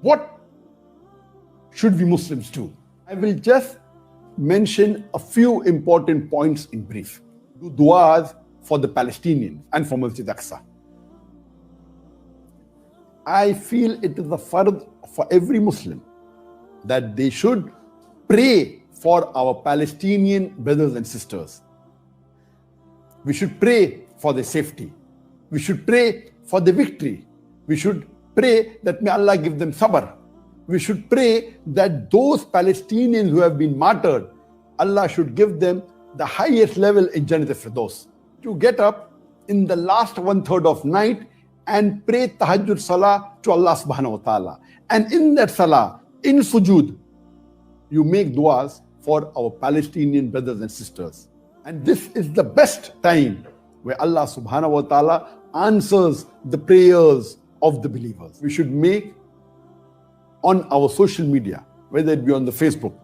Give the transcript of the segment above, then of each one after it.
What should we Muslims do? I will just mention a few important points in brief. Do du'as for the Palestinians and for Masjid Aqsa. I feel it is a fard for every Muslim that they should pray for our Palestinian brothers and sisters. We should pray for their safety. We should pray for the victory. We should pray that may Allah give them sabr. We should pray that those Palestinians who have been martyred, Allah should give them the highest level in Jannat al-Firdaus. To get up in the last 1/3 of night and pray tahajjud salah to Allah subhanahu wa ta'ala. And in that salah, in sujood, you make du'as for our Palestinian brothers and sisters. And this is the best time where Allah subhanahu wa ta'ala answers the prayers of the believers. We should make on our social media, whether it be on the Facebook,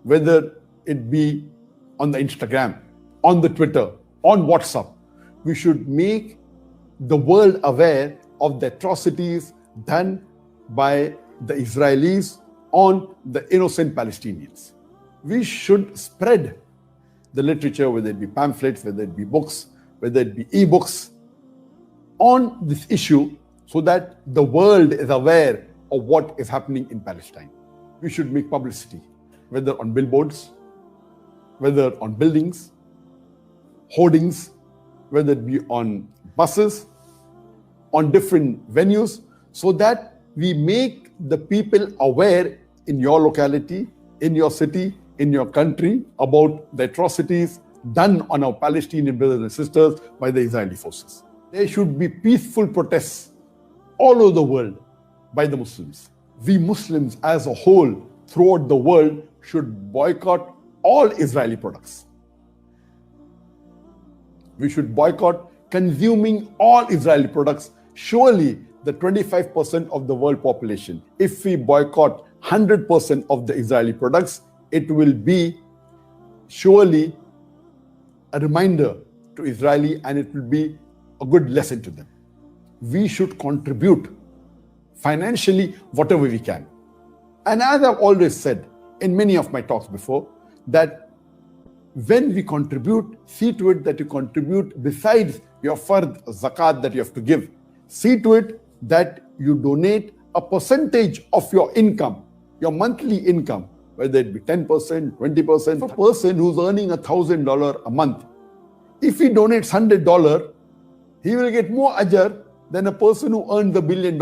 whether it be on the Instagram, on the Twitter, on WhatsApp, we should make the world aware of the atrocities done by the Israelis on the innocent Palestinians. We should spread the literature, whether it be pamphlets, whether it be books, whether it be e-books, on this issue so that the world is aware of what is happening in Palestine. We should make publicity, whether on billboards, whether on buildings, hoardings, whether it be on buses, on different venues, so that we make the people aware in your locality, in your city, in your country about the atrocities done on our Palestinian brothers and sisters by the Israeli forces. There should be peaceful protests all over the world by the Muslims. We Muslims as a whole throughout the world should boycott all Israeli products. We should boycott consuming all Israeli products. Surely the 25% of the world population, if we boycott 100% of the Israeli products, it will be surely a reminder to Israeli, and it will be a good lesson to them. We should contribute financially whatever we can. And as I've always said in many of my talks before, that when we contribute, see to it that you contribute besides your fard zakat that you have to give. See to it that you donate a percentage of your income, your monthly income, whether it be 10%, 20%. For a person who's earning $1,000 a month, if he donates $100, he will get more ajr than a person who earns $1 billion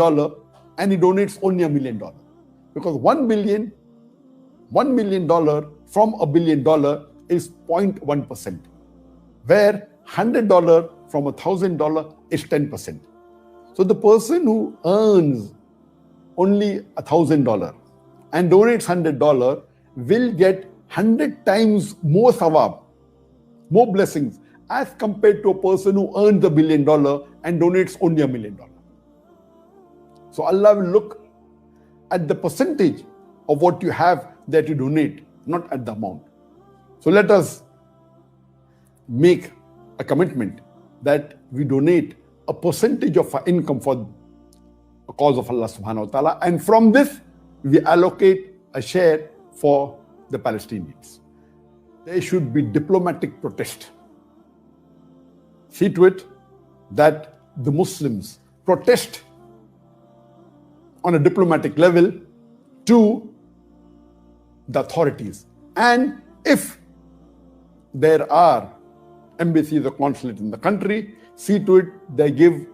and he donates only $1 million. Because $1 million from $1 billion is 0.1%, where $100 from $1,000 is 10%. So the person who earns only $1,000 and donates $100 will get 100 times more sawab, more blessings, as compared to a person who earns $1 billion and donates only $1 million. So Allah will look at the percentage of what you have that you donate, not at the amount. So let us make a commitment that we donate a percentage of our income for the cause of Allah subhanahu wa ta'ala, and from this we allocate a share for the Palestinians. There should be diplomatic protest. See to it that the Muslims protest on a diplomatic level to the authorities. And if there are embassies or consulates in the country, see to it they give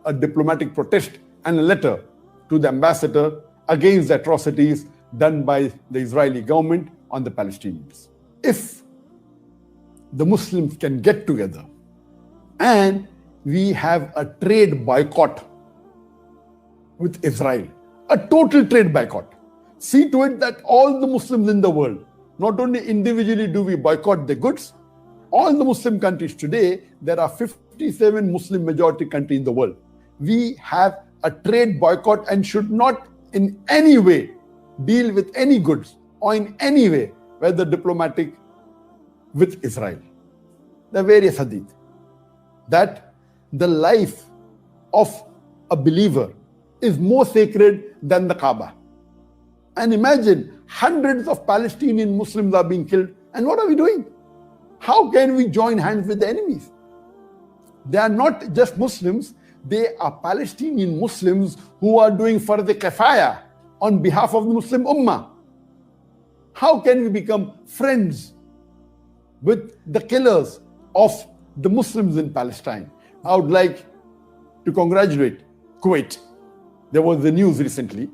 a diplomatic protest and a letter to the ambassador against the atrocities done by the Israeli government on the Palestinians. If the Muslims can get together and we have a trade boycott with Israel, a total trade boycott, see to it that all the Muslims in the world, not only individually do we boycott the goods, all the Muslim countries today, there are 57 Muslim majority countries in the world. We have a trade boycott and should not in any way deal with any goods or in any way, whether diplomatic, with Israel. There are various hadith that the life of a believer is more sacred than the Kaaba. And imagine, hundreds of Palestinian Muslims are being killed. And what are we doing? How can we join hands with the enemies? They are not just Muslims, they are Palestinian Muslims who are doing fard kifaya on behalf of the Muslim Ummah. How can we become friends with the killers of the Muslims in Palestine? I would like to congratulate Kuwait. There was the news recently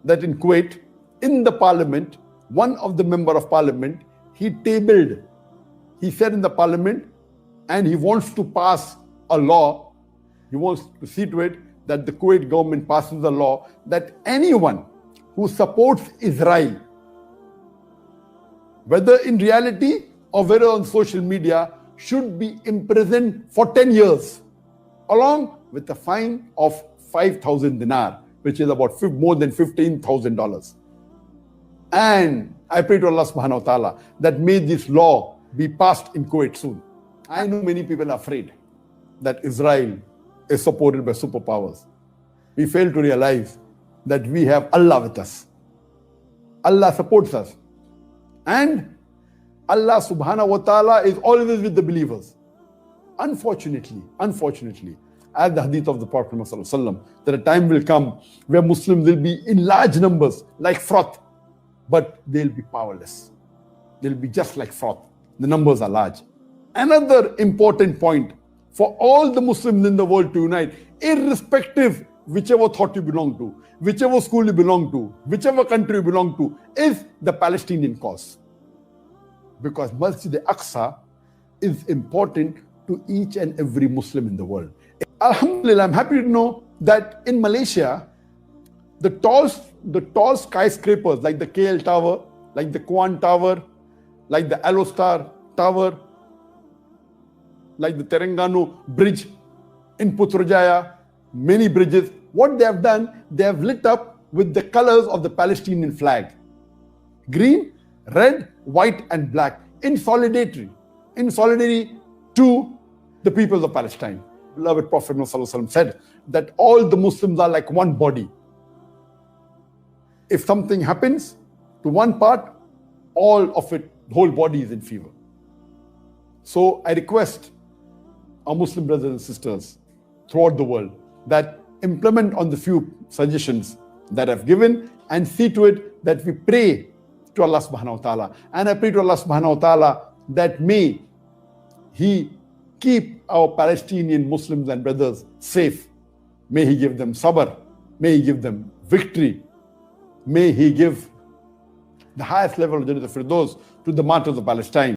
that in Kuwait, in the parliament, one of the member of parliament, he said in the parliament, and he wants to pass a law, he wants to see to it that the Kuwait government passes a law that anyone who supports Israel, whether in reality or whether on social media, should be imprisoned for 10 years, along with a fine of 5,000 dinar, which is about more than $15,000. And I pray to Allah subhanahu wa ta'ala that may this law be passed in Kuwait soon. I know many people are afraid that Israel is supported by superpowers. We fail to realize that we have Allah with us. Allah supports us. And Allah subhanahu wa ta'ala is always with the believers. Unfortunately, as the hadith of the Prophet Muhammad sallallahu alaihi wasallam, that a time will come where Muslims will be in large numbers like froth, but they'll be powerless. They'll be just like froth. The numbers are large. Another important point for all the Muslims in the world to unite, irrespective whichever thought you belong to, whichever school you belong to, whichever country you belong to, is the Palestinian cause. Because Masjid al-Aqsa is important to each and every Muslim in the world. Alhamdulillah, I'm happy to know that in Malaysia, the tall skyscrapers like the KL Tower, like the Kuan Tower, like the Alostar Tower, like the Terengganu Bridge in Putrajaya, many bridges, what they have done, they have lit up with the colors of the Palestinian flag. Green, red, white and black, in solidarity to the people of Palestine. Beloved Prophet Muhammad said that all the Muslims are like one body. If something happens to one part, all of it, the whole body is in fever. So I request our Muslim brothers and sisters throughout the world that implement on the few suggestions that I've given and see to it that we pray to Allah subhanahu wa ta'ala. And I pray to Allah subhanahu wa ta'ala that may He keep our Palestinian Muslims and brothers safe. May He give them sabr. May He give them victory. May He give the highest level of Jannat al-Firdaus to the martyrs of Palestine.